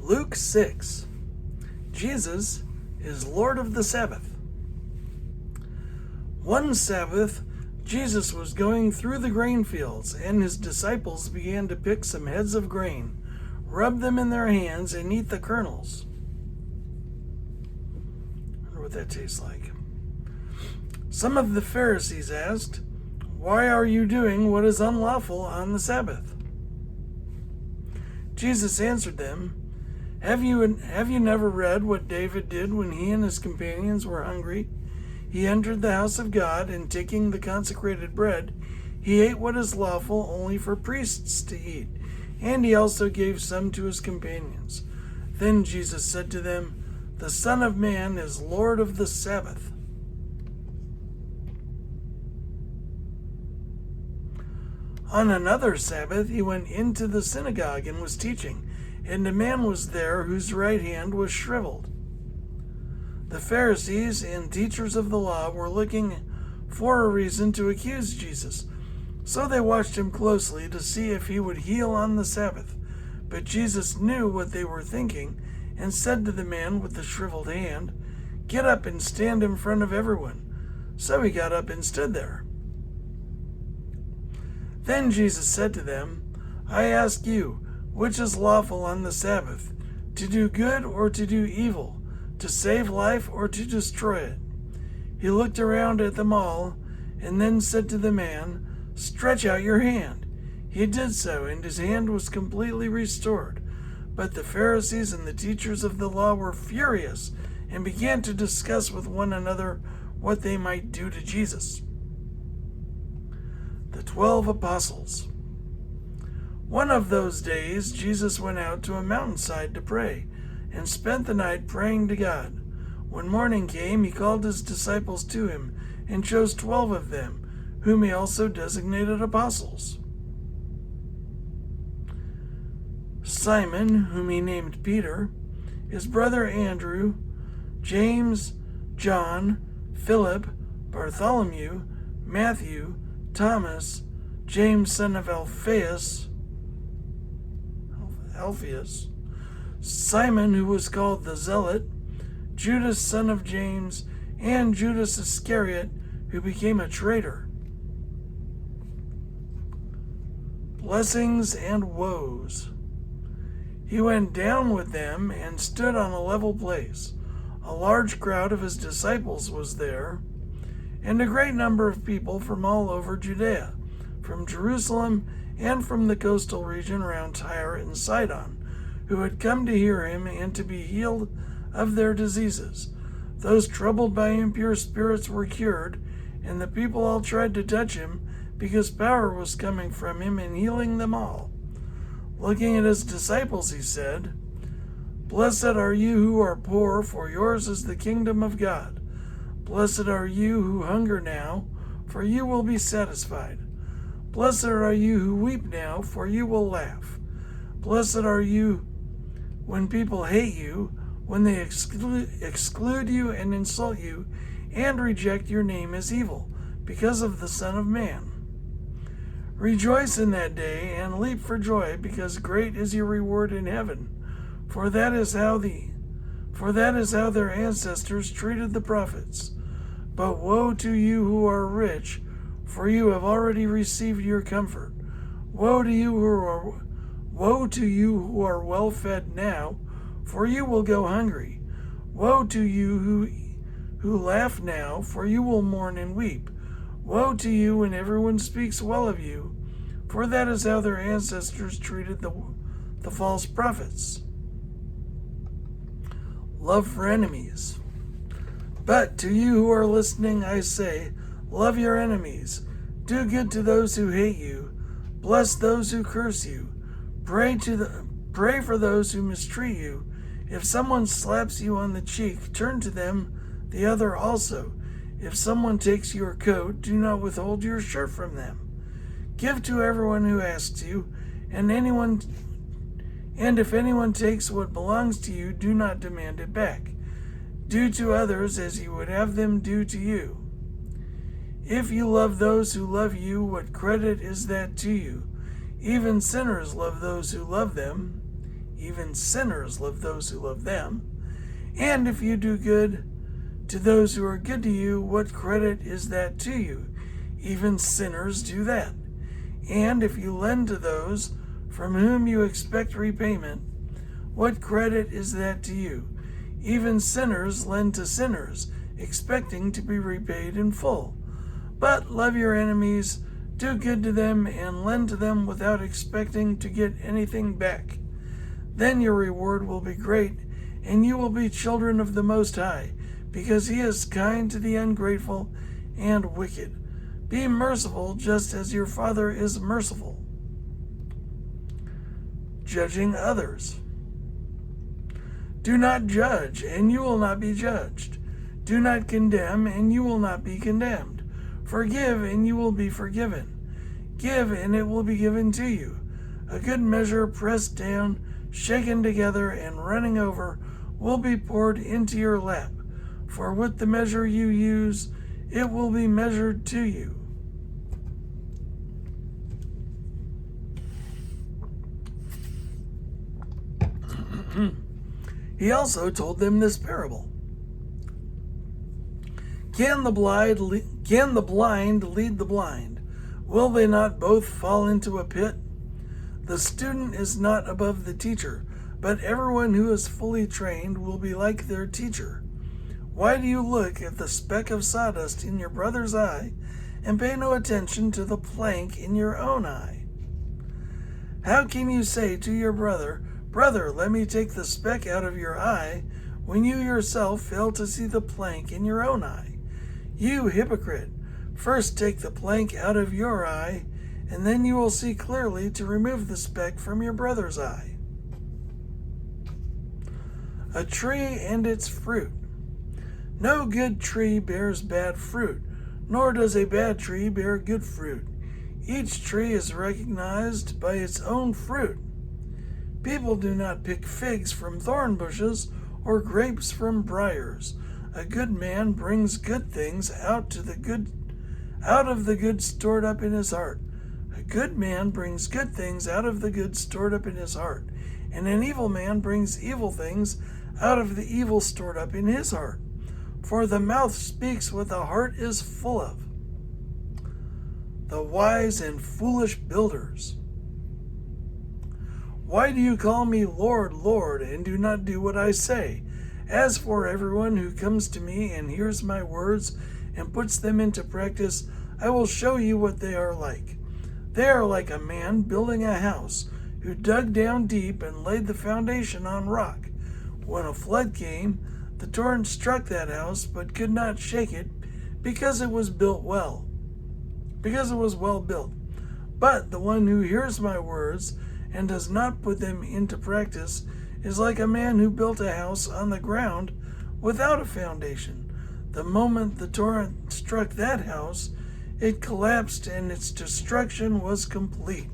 Luke 6. Jesus is Lord of the Sabbath. One Sabbath, Jesus was going through the grain fields, and his disciples began to pick some heads of grain, rub them in their hands, and eat the kernels. I wonder what that tastes like. Some of the Pharisees asked, "Why are you doing what is unlawful on the Sabbath?" Jesus answered them, Have you never read what David did when he and his companions were hungry? He entered the house of God, and taking the consecrated bread, he ate what is lawful only for priests to eat, and he also gave some to his companions. Then Jesus said to them, The Son of Man is Lord of the Sabbath. On another Sabbath, he went into the synagogue and was teaching, and a man was there whose right hand was shriveled. The Pharisees and teachers of the law were looking for a reason to accuse Jesus, so they watched him closely to see if he would heal on the Sabbath. But Jesus knew what they were thinking and said to the man with the shriveled hand, Get up and stand in front of everyone. So he got up and stood there. Then Jesus said to them, I ask you, which is lawful on the Sabbath, to do good or to do evil, to save life or to destroy it? He looked around at them all and then said to the man, Stretch out your hand. He did so, and his hand was completely restored. But the Pharisees and the teachers of the law were furious and began to discuss with one another what they might do to Jesus. The 12 Apostles. One of those days, Jesus went out to a mountainside to pray and spent the night praying to God. When morning came, he called his disciples to him and chose 12 of them, whom he also designated apostles. Simon, whom he named Peter, his brother Andrew, James, John, Philip, Bartholomew, Matthew, Thomas, James son of Alphaeus, Simon, who was called the Zealot, Judas son of James, and Judas Iscariot, who became a traitor. Blessings and woes. He went down with them and stood on a level place. A large crowd of his disciples was there, and a great number of people from all over Judea, from Jerusalem, and from the coastal region around Tyre and Sidon, who had come to hear him and to be healed of their diseases. Those troubled by impure spirits were cured, and the people all tried to touch him, because power was coming from him and healing them all. Looking at his disciples, he said, Blessed are you who are poor, for yours is the kingdom of God. Blessed are you who hunger now, for you will be satisfied. Blessed are you who weep now, for you will laugh. Blessed are you when people hate you, when they exclude you and insult you, and reject your name as evil, because of the Son of Man. Rejoice in that day and leap for joy, because great is your reward in heaven. For that is how their ancestors treated the prophets. But woe to you who are rich, for you have already received your comfort. Woe to you who are well fed now, for you will go hungry. Woe to you who laugh now, for you will mourn and weep. Woe to you when everyone speaks well of you, for that is how their ancestors treated the false prophets. Love for enemies. But to you who are listening, I say, love your enemies. Do good to those who hate you. Bless those who curse you. Pray for those who mistreat you. If someone slaps you on the cheek, turn to them the other also. If someone takes your coat, do not withhold your shirt from them. Give to everyone who asks you, and if anyone takes what belongs to you, do not demand it back. Do to others as you would have them do to you. If you love those who love you, what credit is that to you? Even sinners love those who love them. even sinners love those who love them. And if you do good to those who are good to you, what credit is that to you? Even sinners do that. And if you lend to those from whom you expect repayment, what credit is that to you? Even sinners lend to sinners, expecting to be repaid in full. But love your enemies, do good to them, and lend to them without expecting to get anything back. Then your reward will be great, and you will be children of the Most High, because He is kind to the ungrateful and wicked. Be merciful just as your Father is merciful. Judging others. Do not judge, and you will not be judged. Do not condemn, and you will not be condemned. Forgive, and you will be forgiven. Give, and it will be given to you. A good measure, pressed down, shaken together, and running over, will be poured into your lap. For with the measure you use, it will be measured to you. He also told them this parable. Can the blind lead the blind? Will they not both fall into a pit? The student is not above the teacher, but everyone who is fully trained will be like their teacher. Why do you look at the speck of sawdust in your brother's eye and pay no attention to the plank in your own eye? How can you say to your brother, "Brother, let me take the speck out of your eye," when you yourself fail to see the plank in your own eye? You hypocrite! First take the plank out of your eye, and then you will see clearly to remove the speck from your brother's eye. A tree and its fruit. No good tree bears bad fruit, nor does a bad tree bear good fruit. Each tree is recognized by its own fruit. People do not pick figs from thorn bushes or grapes from briars. A good man brings good things out of the good stored up in his heart. A good man brings good things out of the good stored up in his heart, and an evil man brings evil things out of the evil stored up in his heart. For the mouth speaks what the heart is full of. The wise and foolish builders. Why do you call me Lord, Lord, and do not do what I say? As for everyone who comes to me and hears my words and puts them into practice, I will show you what they are like. They are like a man building a house who dug down deep and laid the foundation on rock. When a flood came, the torrent struck that house but could not shake it because it was well built. But the one who hears my words and does not put them into practice is like a man who built a house on the ground without a foundation. The moment the torrent struck that house, it collapsed and its destruction was complete.